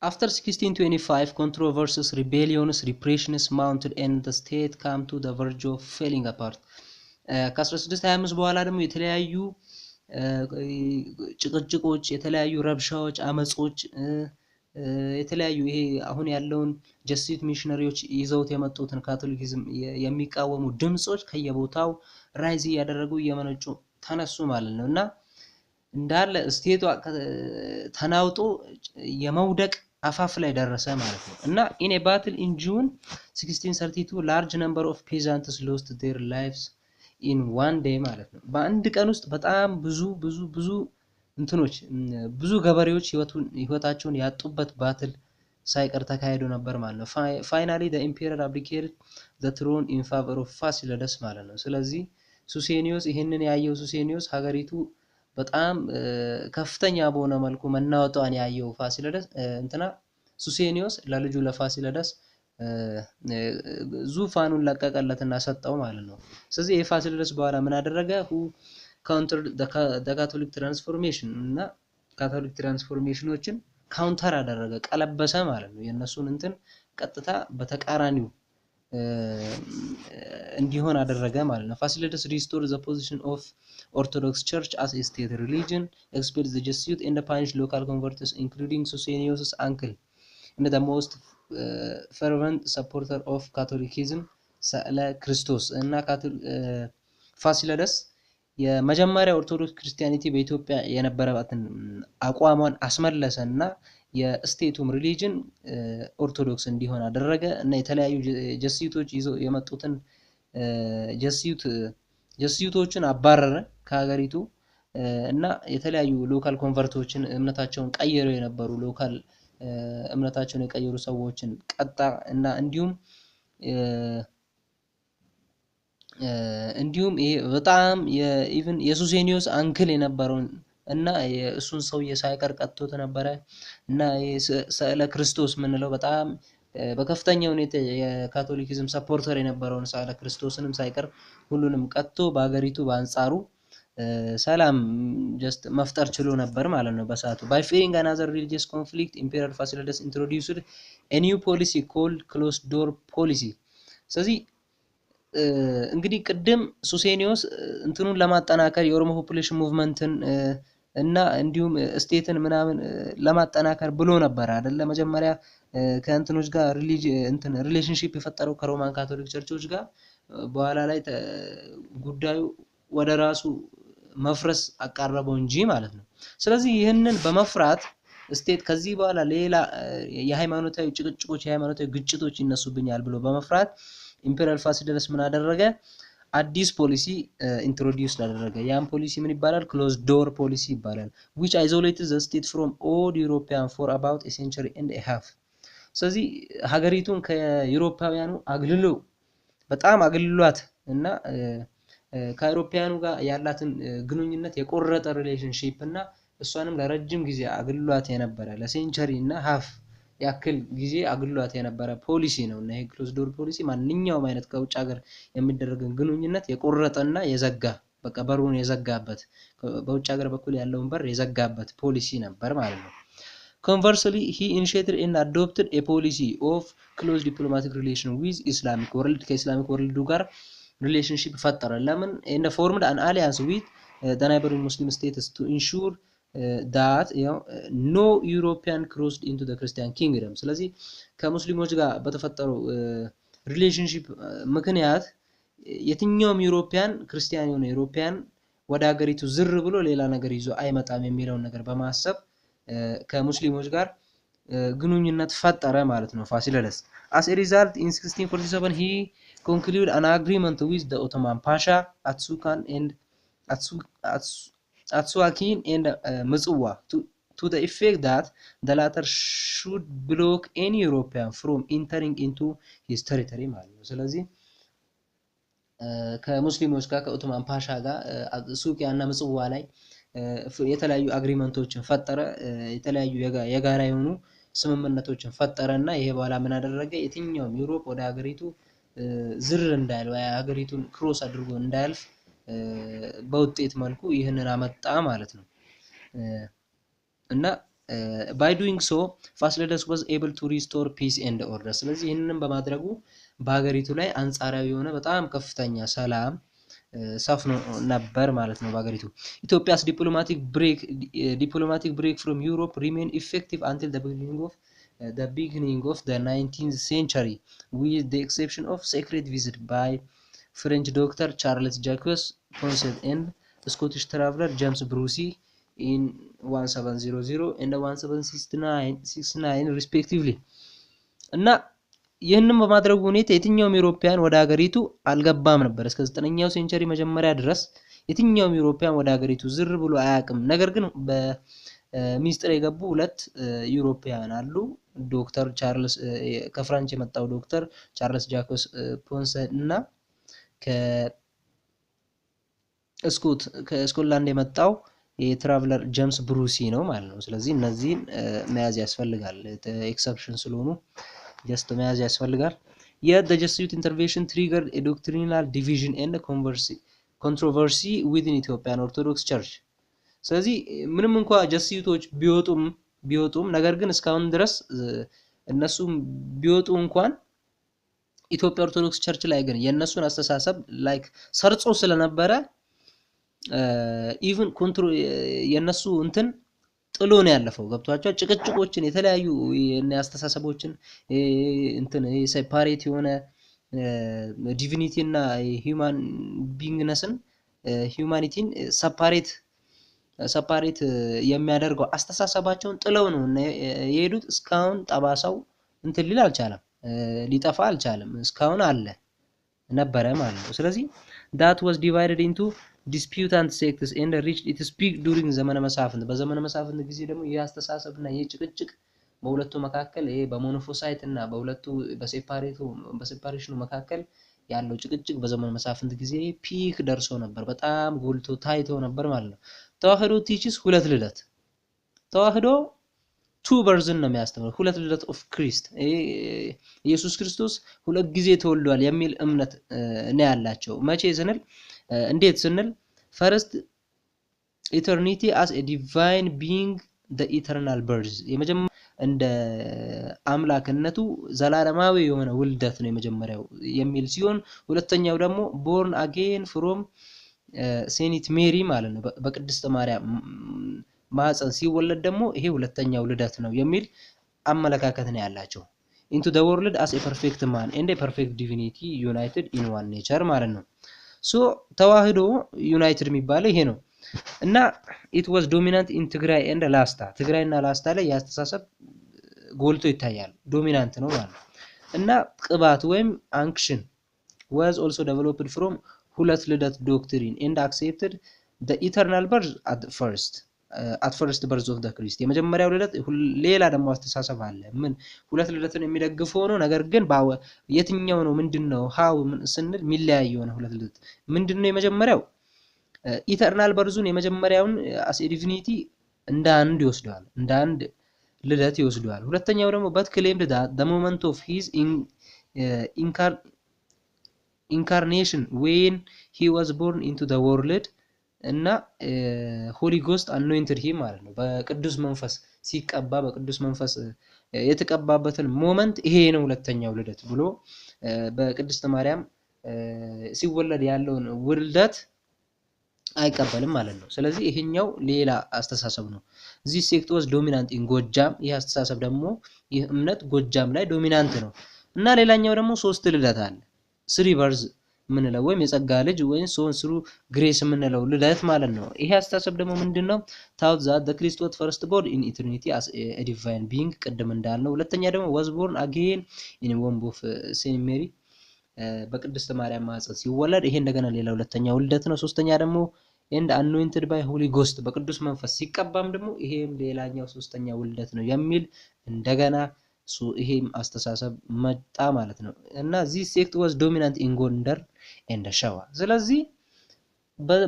After 1625, controversies, rebellions, repressions mounted and the state came to the verge of falling apart. ከ1625 በኋላ ደግሞ የተለያዩ ጭቅጭቆች፣ የተለያዩ ረብሻዎች፣ አመጾች፣ የተለያዩ ይሄ አሁን ያለውን ጀስቲት ሚሽነሪዎች ይዘውት የመጡትን ካቶሊሲዝም የሚቃወሙ ድምጾች ከየቦታው ራይዝ ያደረጉ እየመነጩ ተነሱ ማለት ነው እና እንዳለ ስቴቷ ተናውጦ የመውደቅ አፋፍ ላይ ደረሰ ማለት ነው እና in a battle in June 1632 large number of peasants lost their lives in one day ማለት ነው በአንድ ቀን ውስጥ በጣም ብዙ እንትኖች ብዙ ገበሬዎች ህይወታቸውን ያጡበት ባትል ሳይቀር ተካሂዶ ነበር ማለት ነው finally the emperor abdicated the throne in favor of Fasilides ማለት ነው ስለዚህ ሱሴኒዮስ ይሄንን ያየው ሱሴኒዮስ ሀገሪቱ በጣም ከፍተኛ በሆነ መልኩ መናወጣን ያየው ፋሲለደስ እንትና ሱሴኒዮስ ለልጁ ለፋሲለደስ ዙፋኑን ለቀቀለትና ሰጠው ማለት ነው ስለዚህ የፋሲለደስ በኋላ ምን አደረገ who countered the Catholic transformation እና ካቶሊክ ትራንስፎርሜሽኖችን ካውንተር አደረገ ቀለበሰ ማለት ነው የነሱን እንትን ቀጥታ በተቃራኒው እንዲሆን አደረገ ማለት ነው Fasilides restored the position of Orthodox Church as a state religion, expelled the Jesuits and punished local converts including Susenyos' uncle and the most fervent supporter of Catholicism ስዕለ ክርስቶስ እና ፋሲለደስ የመጀመሪያ ኦርቶዶክስ ክርስቲያኒቲ በኢትዮጵያ የነበረባትን አቋሟን አስመለሰና የስቴቱም ሪሊጅን ኦርቶዶክስ እንዲሆን አደረገ እና የተለያዩ ጀስዩቶች ይዘው የመጡትን ጀስዩቶችን አባረረ ከሀገሪቱ እና የተለያዩ ሎካል ኮንቨርቶችን እምነታቸውን ቀይረው የነበሩ ሎካል እምነታቸውን የቀየሩ ሰዎችን ቀጣ እና እንዲሁም ይሄ በጣም ኢቭን የሱሴኒዮስ አንክል የነበረውን እና የእሱን ሰው የሳይቀር ቀጥቶት ነበረ እና ስዕለ ክርስቶስ ምንለው በጣም በከፍተኛ ሁኔታ የካቶሊሲዝም ሰፖርተር የነበረውን ስዕለ ክርስቶስንም ሳይቀር ሁሉንም ቀጥቶ በአገሪቱ በአንጻሩ ሰላም ጀስት መፍጠር ችሎ ነበር ማለት ነው በሰዓቱ by fearing another religious conflict Emperor Fasilides introduced a new policy called closed door policy ስለዚህ እንግዲህ ቅድም ሱሴኒዮስ እንትኑን ለማጠናከር የኦሮሞ ፖፑሌሽን ሙቭመንትን እና እንዲሁም ስቴትን ምናምን ለማጠናከር ብሎ ነበር አይደለ መጀመሪያ ከእንትኖች ጋር ሪሌሽንሺፕ የፈጠረው ከሮማን ካቶሊክ ቸርቾች ጋር በኋላ ላይ ጉዳዩ ወደ ራሱ መፍረስ አቃረበው እንጂ ማለት ነው ስለዚህ ይሄንን በመፍራት ስቴት ከዚህ በኋላ ሌላ የሃይማኖታዊ ጭቅጭቆች የሃይማኖታዊ ግጭቶች ይነሱብኛል ብሎ በመፍራት ኢምፔሪያል ፋሲለደስ ምን አደረገ አዲስ ፖሊሲ ኢንትሮዲዩስ አደረገ ያን ፖሊሲ ምን ይባላል closed door policy ይባላል which isolated the state from all European for about a century and a half ስለዚህ ሀገሪቱን ከዩሮፓውያኑ አግልሎ በጣም አግልሏት እና ከዩሮፓውያኑ ጋር ያላትን ግንኙነት የቆረጠ ሪሌሽንሺፕ እና እሷንም ለረጅም ጊዜ አግልሏት የነበረ ለሴንቸሪ እና half ያክል ጊዜ አግልሏት የነበረ ፖሊሲ ነው እና ይሄ closed door policy ማንኛውም አይነት ከውጭ ሀገር የሚደረግን ግንኙነት የቆረጠና የዘጋ በቃ በሩን የዘጋበት በውጭ ሀገር በኩል ያለውን በር የዘጋበት ፖሊሲ ነበር ማለት ነው Conversely, he initiated and adopted a policy of close diplomatic relation with Islamic world ከኢስላሚክ ወርልድ ጋር relationship ፈጠረ ለምን and formed an alliance with the neighboring Muslim states to ensure that no European crossed into the Christian kingdom ስለዚህ ከሙስሊሞች ጋር በተፈጠረው ሪሌሽንሺፕ ምክንያት የትኛውም ዩሮፒያን ክርስቲያን የሆነ ዩሮፒያን ወደ ሀገሪቱ ዝር ብሎ ሌላ ነገር ይዞ አይመጣም የሚለውን ነገር በማሰብ ከሙስሊሞች ጋር ግንኙነት ፈጠረ ማለት ነው ፋሲለደስ as a result in 1647 he concluded an agreement with the Ottoman Pasha Atsuakin and Mutsuwa to the effect that the latter should block any European from entering into his territory ማለት ነው ስለዚህ ከሙስሊሞች ጋር ከኦቶማን ፓሻ ጋር ሱቂያና ምጽዋ ላይ የተለያዩ አግሪመንቶችን ፈጠረ የተለያዩ የጋራ የሆኑ ስምምነቶችን ፈጠረና ይሄ በኋላ ምን አደረገ የትኛውም ዩሮፕ ወደ ሀገሪቱ ዝር እንዳይል ወይ ሀገሪቱን ክሮስ አድርጎ እንዳያልፍ በውጤት መልኩ ይሄንን አመጣ ማለት ነው እና by doing so ፋሲለደስ was able to restore peace and order ስለዚህ ይህንንም በማድረጉ በሀገሪቱ ላይ አንጻራዊ የሆነ በጣም ከፍተኛ ሰላም ሰፍኖ ነበር ማለት ነው በሀገሪቱ ኢትዮጵያስ ዲፕሎማቲክ ብሬክ from Europe remain effective until the beginning of the 19th century with the exception of secret visit by French doctor Charles Jacques Poncet and Scottish traveler James Bruce in 1700 and 1769 respectively እና ይህንን በማድረጉ ሁኔታ የትኛውም ኢሮፒያን ወደ ሀገሪቱ አልገባም ነበር እስከ 9ኛው ሴንቸሪ መጀመሪያ ድረስ የትኛውም ኢሮፒያን ወደ ሀገሪቱ ዝር ብሎ አያውቅም ነገር ግን በሚስጥር የገቡ ሁለት ኢሮፒያን አሉ ዶክተር ቻርልስ ከፍራንች የመጣው ዶክተር ቻርልስ ጃኮስ ፖንሰን እና ከስኮትላንድ የመጣው የትራቨለር ጄምስ ብሩሲ ነው ማለት ነው ስለዚህ እነዚህን መያዝ ያስፈልጋል ኤክሰፕሽን ስለሆኑ just መያዝ ያስፈልጋል yet the Jesuit intervention triggered a doctrinal division and controversy within Ethiopian Orthodox Church ስለዚህ ምንም እንኳን ጀስዩቶች ቢወጡም ነገር ግን እስካሁን ድረስ እነሱ ቢወጡ እንኳን ኢትዮጵያ ኦርቶዶክስ ቸርች ላይ ግን የነሱን አስተሳሰብ ላይክ ሰርጾ ስለነበረ ኢቭን ኮንትሮል የነሱ እንትን ጥሎ ነው ያለፈው ገብቷቸው ጭቅጭቆችን የተለያዩ አስተሳሰቦችን እንትን ሴፓሬት የሆነ ዲቪኒቲ እና ሂዩማን ቢንግነስን ሂዩማኒቲን ሰፓሬት የሚያደርገው አስተሳሰባቸውን ጥለው ነው የሄዱት እስካሁን ጠባሳው እንትን ሊል አልቻለም ሊጠፋ አልቻለም እስካሁን አለ ነበረ ማለት ነው ስለዚህ that was divided into disputant sects and reached its peak during ዘመነ መሳፍንት በዘመነ መሳፍንት ጊዜ ደግሞ ያስተሳሰብና የጭቅጭቅ በሁለቱ መካከል በሞኖፎሳይት እና በሁለቱ በሴፓሬሽኑ መካከል ያለው ጭቅጭቅ በዘመነ መሳፍንት ጊዜ ፒክ ደርሶ ነበር በጣም ጎልቶ ታይቶ ነበር ማለት ነው ተዋህዶ ቲችስ ሁለት ልደት ተዋህዶ two version ነው የሚያስተምረው ሁለት ልደት ኦፍ ክሪስት ኢየሱስ ክርስቶስ ሁለት ጊዜ ተወልዷል የሚል እምነት ነው ያላቸው መቼ ስንል እንዴት ስንል first eternity as a divine being the eternal birth የመጀመሪያው እንደ አምላክነቱ ዘላለማዊ የሆነ ውልደት ነው የመጀመሪያው የሚል ሲሆን ሁለተኛው ደግሞ born again from ሴኒት ሜሪ ማለት ነው በቅድስት ማርያም ማህፀን ሲወለድ ደግሞ ይሄ ሁለተኛው ልደት ነው የሚል አመለካከት ነው ያላቸው into the world as a perfect man and a perfect divinity united in one nature ማለት ነው so ተዋህዶ ዩናይትድ የሚባለው ይሄ ነው እና it was dominant in Tigray and Lasta ትግራይና ላስታ ላይ ያስተሳሰብ ጎልቶ ይታያል ዶሚናንት ነው ማለት እና ቅባት ወይም አንክሽን was also developed from ሁለት ልደት ዶክትሪን and accepted the eternal birth at first birth of the Christ የመጀመሪያው ልደት ሌላ ደግሞ አስተሳሰብ አለ ምን ሁለት ልደትን የሚደግፈው ነው ነገር ግን የትኛው ነው ምንድነው how ስንል ሚለያየው ነው ሁለት ልደት ምንድነው የመጀመሪያው ኢተርናል በርዙን የመጀመሪያውን as a divinity እንደ አንድ ይወስደዋል እንደ አንድ ልደት ይወስደዋል ሁለተኛው ደግሞ but claimed that the moment of his incarnation when he was born into the world እና holy ghost anointed him ማለት ነው በቅዱስ መንፈስ ሲቀባ በቅዱስ መንፈስ የተቀባበትን ሞመንት ይሄ ነው ሁለተኛው ልደት ብሎ በቅድስት ማርያም ሲወለድ ያለውን ውልደት አይቀበልም ማለት ነው ስለዚህ ይሄኛው ሌላ አስተሳሰብ ነው this sect was dominant in ጎጃም ይሄ አስተሳሰብ ደግሞ ይህ እምነት ጎጃም ላይ ዶሚናንት ነው እና ሌላኛው ደግሞ ሶስት ልደት አለ three births ምንለው ወይም የጸጋ ልጅ ወይም ሶንስሩ ግሬስ ምንለው ልደት ማለት ነው ይሄ አስተሳሰብ ደግሞ ምንድነው taught that the Christ was first born in eternity as a divine being ቅድም እንዳልነው ሁለተኛ ደግሞ was born again in womb of Saint Mary በቅድስት ማርያም ማህፀን ሲወለድ ይሄ እንደገና ሌላ ሁለተኛው ልደት ነው ሶስተኛ ደግሞ and anointed by holy ghost በቅዱስ መንፈስ ሲቀባም ደግሞ ይሄም ሌላኛው ሶስተኛው ልደት ነው የሚል እንደገና ይሄም አስተሳሰብ መጣ ማለት ነው እና this sect was dominant in Gondar and Shawa ስለዚህ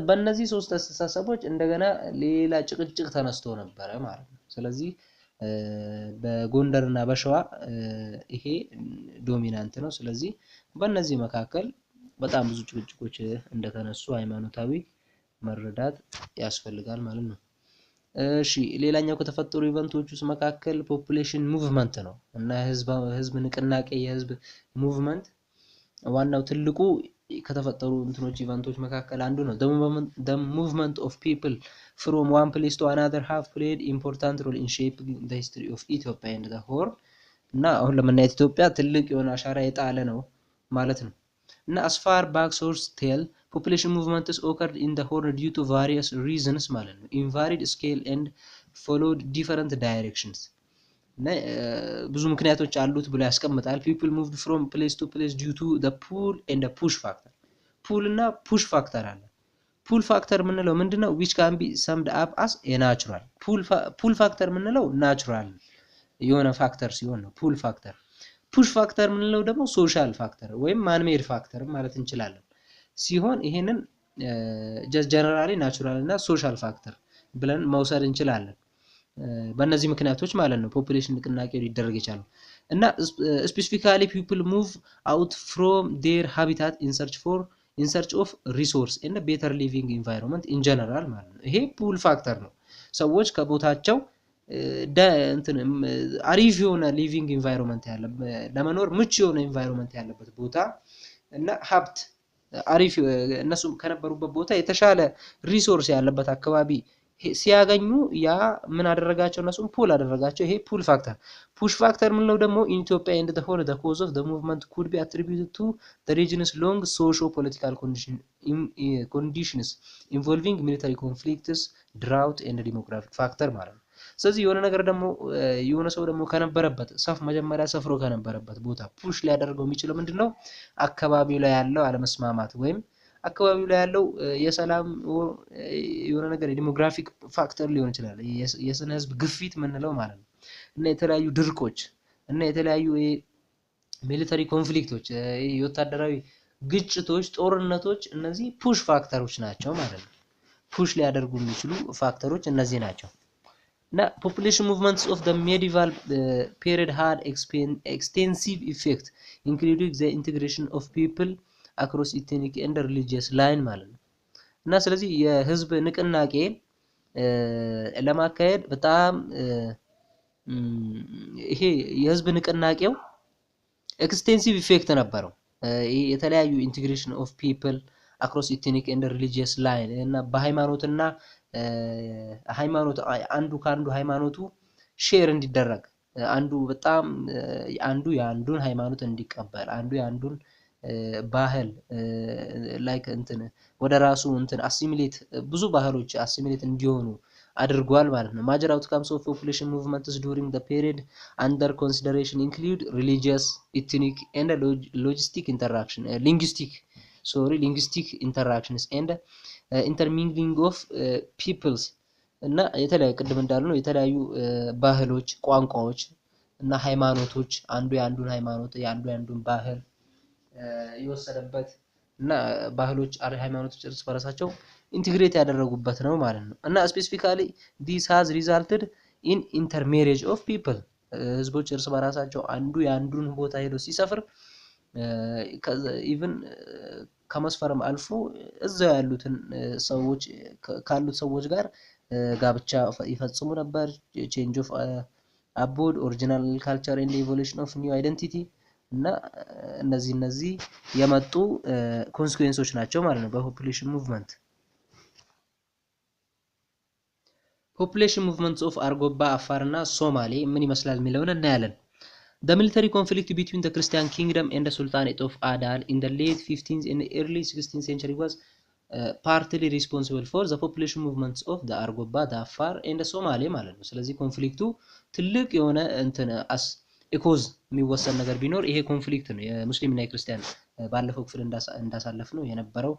በእነዚህ ሶስት አስተሳሰቦች እንደገና ሌላ ጭቅጭቅ ተነስቶ ነበር ማለት ነው ስለዚህ በጎንደርና በሸዋ ይሄ ዶሚናንት ነው ስለዚህ በእነዚህ መካከል በጣም ብዙ ጭቅጭቆች እንደተነሱ ሃይማኖታዊ መረዳት ያስፈልጋል ማለት ነው እሺ ሌላኛው ከተፈጠሩ ኢቨንቶች ውስጥ መካከል ፖፑሌሽን ሙቭመንት ነው እና ህዝብ ንቅናቄ የህዝብ ሙቭመንት ዋናው ትልቁ ከተፈጠሩ እንትኖች ኢቨንቶች መካከል አንዱ ነው። the movement of people from one place to another have played important role in shaping the history of Ethiopia and the whole እና አሁን ለምናየት ኢትዮጵያ ትልቅ የሆነ አሻራ የጣለ ነው ማለት ነው። እና as far back source tell population movements occurred in the horn due to various reasons ማለት ነው in varied scale and followed different directions እና ብዙ ምክንያቶች አሉት ብሎ ያስቀምጣል። people moved from place to place due to the pull and the push factor pull እና push factor አለ። pull factor ምንለው ምንድነው which can be summed up as a natural pull factor ምንለው natural የሆነ ፋክተር ሲሆን ነው pull factor push factor ምንለው ደግሞ social factor ወይም man made factor ማለት እንችላለን ሲሆን ይሄንን just generally natural እና social factor ብለን መውሰድ እንችላለን። በእነዚህ ምክንያቶች ማለት ነው ፖፑሌሽን ንቅናቄው ሊደረግ ይችላል እና specifically people move out from their habitat in search of resource and a better living environment in general ማለት ነው። ይሄ pull factor ነው። ሰዎች ከቦታቸው እንትን አሪፍ የሆነ ሊቪንግ ኢንቫይሮንመንት ያለበት ለመኖር ምቹ የሆነ ኢንቫይሮንመንት ያለበት ቦታ እና ሀብት አሪፍ እነሱም ከነበሩበት ቦታ የተሻለ ሪሶርስ ያለበት አካባቢ ሲያገኙ ያ ምን አደረጋቸው እነሱም ፑል አደረጋቸው። ይሄ ፑል ፋክተር ፑሽ ፋክተር ምንለው ደግሞ in Ethiopia and the whole the cause of the movement could be attributed to the region's long socio-political conditions involving military conflicts, drought and demographic factor ማለት ነው። ስለዚህ የሆነ ነገር ደግሞ የሆነ ሰው ደግሞ ከነበረበት መጀመሪያ ሰፍሮ ከነበረበት ቦታ ፑሽ ሊያደርገው የሚችለው ምንድነው አካባቢው ላይ ያለው አለመስማማት ወይም አካባቢው ላይ ያለው የሰላም የሆነ ነገር የዲሞግራፊክ ፋክተር ሊሆን ይችላል የስነ ህዝብ ግፊት ምንለው ማለት ነው እና የተለያዩ ድርቆች እና የተለያዩ ሚሊተሪ ኮንፍሊክቶች የወታደራዊ ግጭቶች ጦርነቶች እነዚህ ፑሽ ፋክተሮች ናቸው ማለት ነው። ፑሽ ሊያደርጉ የሚችሉ ፋክተሮች እነዚህ ናቸው። እና population movements of the medieval period had extensive effect including the integration of people across ethnic and religious line ማለት ነው እና ስለዚህ የህዝብ ንቅናቄ ለማካሄድ በጣም ይሄ የህዝብ ንቅናቄው ኤክስቴንሲቭ ኢፌክት ነበረው። የተለያዩ ኢንቲግሬሽን ኦፍ ፒፕል across ethnic and religious line እና በሃይማኖትና ሃይማኖት አንዱ ካንዱ ሃይማኖቱ ሼር እንዲደረግ አንዱ በጣም አንዱ ያንዱን ሃይማኖት እንዲቀበል አንዱ ያንዱን ባህል ላይክ እንትን ወደ ራሱ እንትን አሲሚሌት ብዙ ባህሎች አሲሚሌት እንዲሆኑ አድርጓል ማለት ነው። major outcomes of population movements during the period under consideration include religious, ethnic and linguistic interactions and intermingling of peoples እና የተለያዩ ቅድም እንዳልነው የተለያዩ ባህሎች ቋንቋዎች እና ሃይማኖቶች አንዱ ያንዱን ሃይማኖት ያንዱን ባህል ይወሰደበት እና ባህሎች ሃይማኖቶች እርስ በራሳቸው ኢንቲግሬት ያደረጉበት ነው ማለት ነው። እና specifically this has resulted in intermarriage of people ህዝቦች እርስ በራሳቸው አንዱ ያንዱን ቦታ ሄዶ ሲሰፍር ኢቭን ከመስፈርም አልፎ እዛው ያሉትን ሰዎች ካሉት ሰዎች ጋር ጋብቻ ይፈጽሙ ነበር። change of abode original culture and evolution of new identity እና እነዚህ የመጡ ኮንሲኩዌንሶች ናቸው ማለት ነው በፖፑሌሽን ሙቭመንት። ፖፑሌሽን ሙቭመንትስ ኦፍ አርጎባ አፋርና ሶማሌ ምን ይመስላል የሚለውን እናያለን። The military conflict between the Christian kingdom and the Sultanate of Adal in the late 15th and early 16th century was partly responsible for the population movements of the Argoba, the Afar and the Somali ማለት ነው። ስለዚህ ኮንፍሊክቱ ትልቅ የሆነ እንትን ኢኮዝ የሚወሰን ነገር ቢኖር ይሄ ኮንፍሊክት ነው። የሙስሊምና የክርስቲያን ባለፈው ክፍል እንዳሳለፍነው የነበረው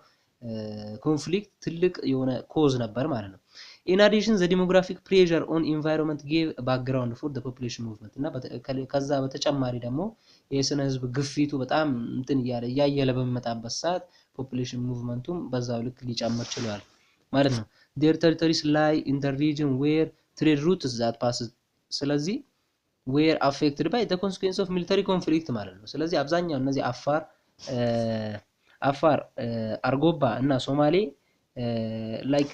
ኮንፍሊክት ትልቅ የሆነ ኮዝ ነበር ማለት ነው። In addition, the demographic pressure on environment gave a background for the population movement እና ከዛ በተጨማሪ ደግሞ የስነ ህዝብ ግፊቱ በጣም እንትን ያያየለ በመጣበት ሰዓት population movementum በዛው ልክ ሊጨምር ችሏል ማለት ነው። their territories lie in the region where trade routes that passed ስለዚህ were affected by the consequence of military conflict ማለት ነው። ስለዚህ አብዛኛው እነዚህ አፋር አርጎባ እና ሶማሌ ላይክ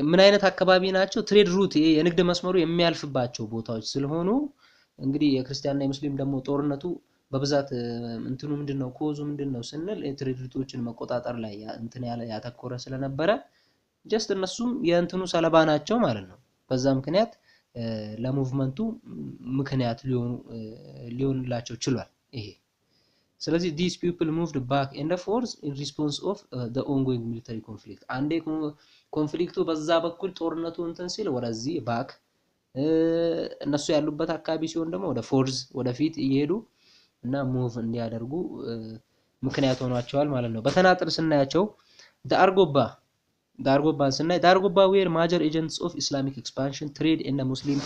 ምን አይነት አካባቢ ናቸው? ትሬድ ሩት የንግድ መስመሩ የሚያልፍባቸው ቦታዎች ስለሆኑ እንግዲህ የክርስቲያንና የሙስሊም ደግሞ ጦርነቱ በብዛት እንትኑ ምንድነው ኮዙ ምንድነው ስንል የትሬድ ሩቶችን መቆጣጠር ላይ እንትን ያተኮረ ስለነበረ ጀስት እነሱም የእንትኑ ሰለባ ናቸው ማለት ነው። በዛ ምክንያት ለሙቭመንቱ ምክንያት ሊሆንላቸው ችሏል ይሄ። ስለዚህ these people moved back and forth in response of the ongoing military conflict አንዴ ኮንፍሊክቱ በዛ በኩል ጦርነቱ እንትን ሲል ወደዚህ ባክ እነሱ ያሉበት አካባቢ ሲሆን ደግሞ ወደ ፎርዝ ወደፊት እየሄዱ እና ሙቭ እንዲያደርጉ ምክንያት ሆኗቸዋል ማለት ነው። በተናጥል ስናያቸው ዳርጎባን ስናይ ዳርጎባ were major agents of Islamic expansion trade in the Muslim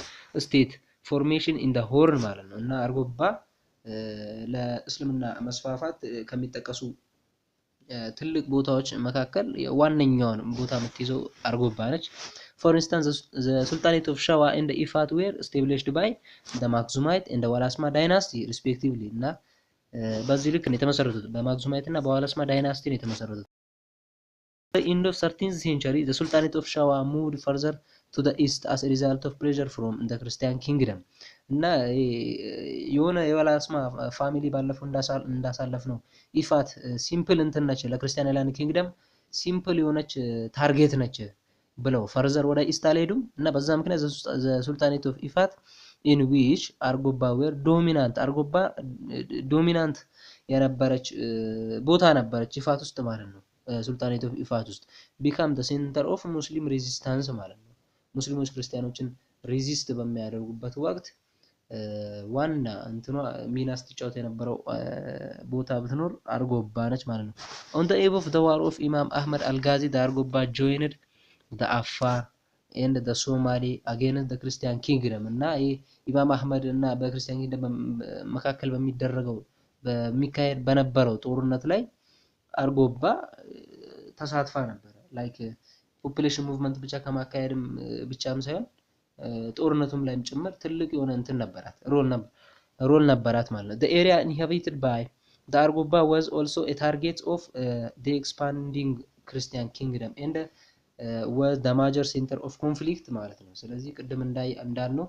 state formation in the Horn ማለት ነው። እና አርጎባ ለእስልምና መስፋፋት ከሚጠቀሱ ትልቅ ቦታዎች መካከል ዋነኛውን ቦታ የምትይዘው አርጎባ ነች። For instance, the Sultanate of Shawa and the Ifat were established by the Makhzumite and the Walasma dynasty respectively እና በዚህ ልክ ነው የተመሰረቱት በማክዙማይት እና በዋላስማ ዳይናስቲ ነው የተመሰረቱት። The end of 13th century the Sultanate of Shawa moved further to the east as a result of pressure from the Christian kingdom እና የሆነ የዋላስማ ፋሚሊ ባለፈው እንዳሳለፍ ነው ኢፋት ሲምፕል እንትን ነች ለክርስቲያን አይላንድ ኪንግደም ሲምፕል የሆነች ታርጌት ነች ብለው ፈርዘር ወደ ኢስት አልሄዱም እና በዛ ምክንያት ሱልጣኔት ኦፍ ኢፋት in which አርጎባ were dominant አርጎባ ዶሚናንት የነበረች ቦታ ነበረች ኢፋት ውስጥ ማለት ነው። ሱልጣኔት ኦፍ ኢፋት ውስጥ become the center of Muslim resistance ማለት ነው። ሙስሊሞች ክርስቲያኖችን ሬዚስት በሚያደርጉበት ወቅት ዋና እንትኗ ሚና ስትጫወት የነበረው ቦታ ብትኖር አርጎባ ነች ማለት ነው። on the eve of the war of Imam Ahmad al-Ghazi the አርጎባ joined the Afar and the Somali against the Christian kingdom እና ኢማም አህመድ እና በክርስቲያን ኪንግደም መካከል በሚካሄድ በነበረው ጦርነት ላይ አርጎባ ተሳትፋ ነበር። ላይክ ፖፑሌሽን ሙቭመንት ብቻ ከማካሄድም ብቻም ሳይሆን ጦርነቱም ላይም ጭምር ትልቅ የሆነ እንትን ነበራት ሮል ነበራት ማለት ነው። the area inhabited by the Argoba was also a target of the expanding Christian kingdom and was the major center of conflict ማለት ነው። ስለዚህ ቅድም እንዳልነው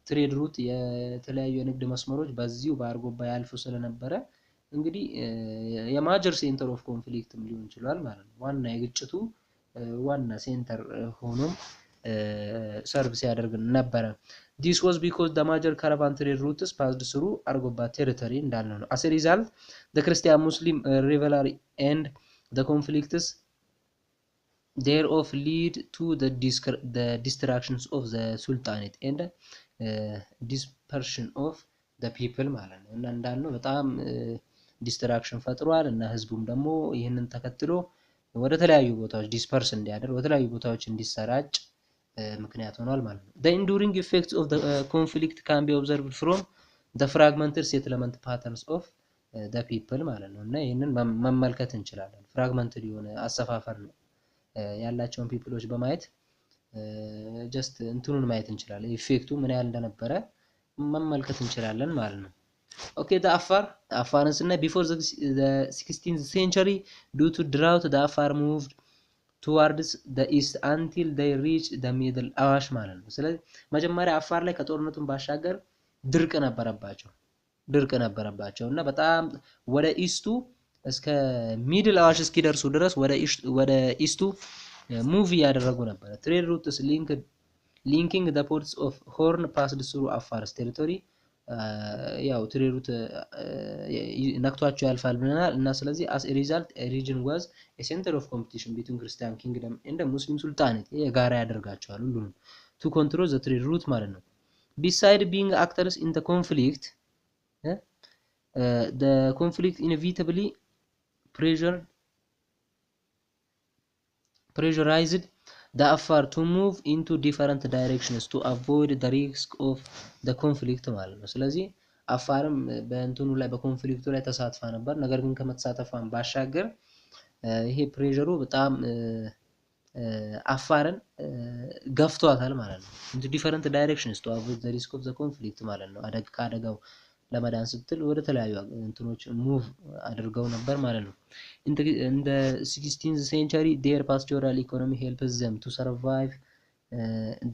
ትሬድ ሩት የተለያዩ የንግድ መስመሮች በዚሁ በአርጎባ ያልፉ ስለነበረ እንግዲህ የማጀር ሴንተር ኦፍ ኮንፍሊክትም ሊሆን ይችላል ማለት ነው። ዋና የግጭቱ ዋና ሴንተር ሆኖም ሰርቭ ሲያደርግ ነበረ። this was because the major caravan trade routes passed through Argoba territory እንዳልነው ነው። as a result the Christian Muslim rivalry and the conflicts thereof lead to the destructions of the sultanate and dispersion of the people ማለት ነው። እና እንዳልነው በጣም ዲስትራክሽን ፈጥሯል እና ህዝቡም ደግሞ ይህንን ተከትሎ ወደ ተለያዩ ቦታዎች ዲስፐርስ እንዲያደርግ ወደ ተለያዩ ቦታዎች እንዲሰራጭ ምክንያት ሆኗል ማለት ነው። the enduring effects of the conflict can be observed from the fragmented settlement patterns of the people ማለት ነው። እና ይሄንን መመልከት እንችላለን። ፍራግመንትድ የሆነ አሰፋፈር ነው ያላቸውን ፒፕሎች በማየት ጀስት እንትኑን ማየት እንችላለን። ኢፌክቱ ምን ያህል እንደነበረ መመልከት እንችላለን ማለት ነው። Okay, the Afar and before the 16th century due to drought the Afar moved towards the east until they reached the middle አዋሽ ማለት ነው። ስለዚህ መጀመሪያ አፋር ላይ ከጦርነቱን ባሻገር ድርቅ ነበረባቸው እና በጣም ወደ ኢስቱ እስከ ሚድል አዋሽ እስኪደርሱ ድረስ ወደ ኢስቱ ሙቭ ያደረጉ ነበር። ትሬድ ሩትስ linking the ports of Horn passed through Afar's territory ያው ትሬድ ሩት ነክቷቸው ያልፋል ብለናል እና ስለዚህ as a result a region was a center of competition between Christian kingdom and the Muslim sultanate የጋራ ያደርጋቸዋል ሁሉንም to control the trade route ማለት ነው። beside being actors in the conflict the conflict inevitably pressurized the Afar to move into different directions to avoid the risk of the conflict ማለት ነው። ስለዚህ አፋርም በእንትኑ ላይ በኮንፍሊክቱ ላይ ተሳትፋ ነበር። ነገር ግን ከመተሳተፏን ባሻገር ይሄ ፕሬሸሩ በጣም አፋርን ገፍቷታል ማለት ነው። into different directions to avoid the risk of the conflict ማለት ነው። ከአደጋው ለመዳን ስትል ወደ ተለያዩ እንትኖች ሙቭ አድርገው ነበር ማለት ነው። in the 16th century their pastoral economy helps them to survive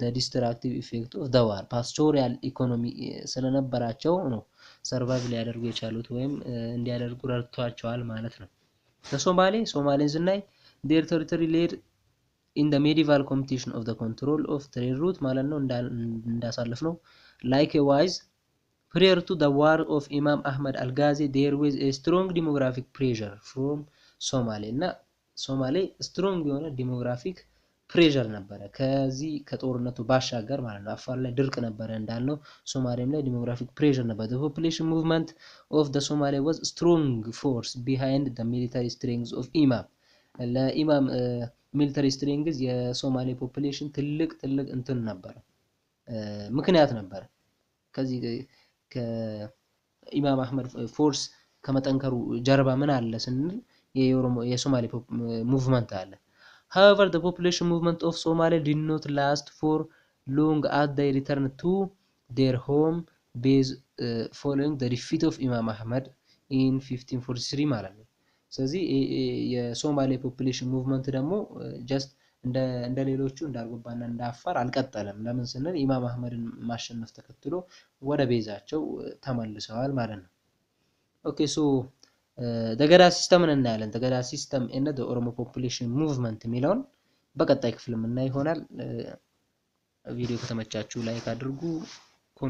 the destructive effect of the war pastoral economy ስለነበራቸው ነው ሰርቫይቭ ሊያደርጉ የቻሉት ወይም እንዲያደርጉ ረድቷቸዋል ማለት ነው። ሶማሌን ስናይ their territory laid in the medieval competition of the control of trade route ማለት ነው እንዳሳለፍ ነው likewise prior to the war of Imam Ahmad al-Ghazi there was a strong demographic pressure from Somalia እና ሶማሌ ስትሮንግ የሆነ ዲሞግራፊክ ፕሬሸር ነበረ ከዚህ ከጦርነቱ ባሻገር ማለት ነው። አፋር ላይ ድርቅ ነበረ እንዳልነው ሶማሌም ላይ ዲሞግራፊክ ፕሬሸር ነበር። the population movement of the Somali was strong force behind the military strength of Imam ለኢማም ሚሊተሪ ስትሬንግዝ የሶማሌ ፖፑሌሽን ትልቅ እንትን ነበር ምክንያት ነበር። ከዚህ ከኢማም አህመድ ፎርስ ከመጠንከሩ ጀርባ ምን አለ ስንል የሶማሌ ሙቭመንት አለ። however the population movement of Somalia did not last for long as they returned to their home base following the defeat of Imam Ahmad in 1543 ማለት ነው። ስለዚህ የሶማሌ ፖፑሌሽን ሙቭመንት ደግሞ ጀስት እንደ ሌሎቹ እንዳርጎባና እንዳፋር አልቀጠለም። ለምን ስንል ኢማም አህመድን ማሸነፍ ተከትሎ ወደ ቤዛቸው ተመልሰዋል ማለት ነው። ኦኬ ሶ ደገዳ ሲስተምን እናያለን። ደገዳ ሲስተም እና the Oromo population movement የሚለውን በቀጣይ ክፍል የምናይ ይሆናል። ቪዲዮ ከተመቻችሁ ላይክ አድርጉ።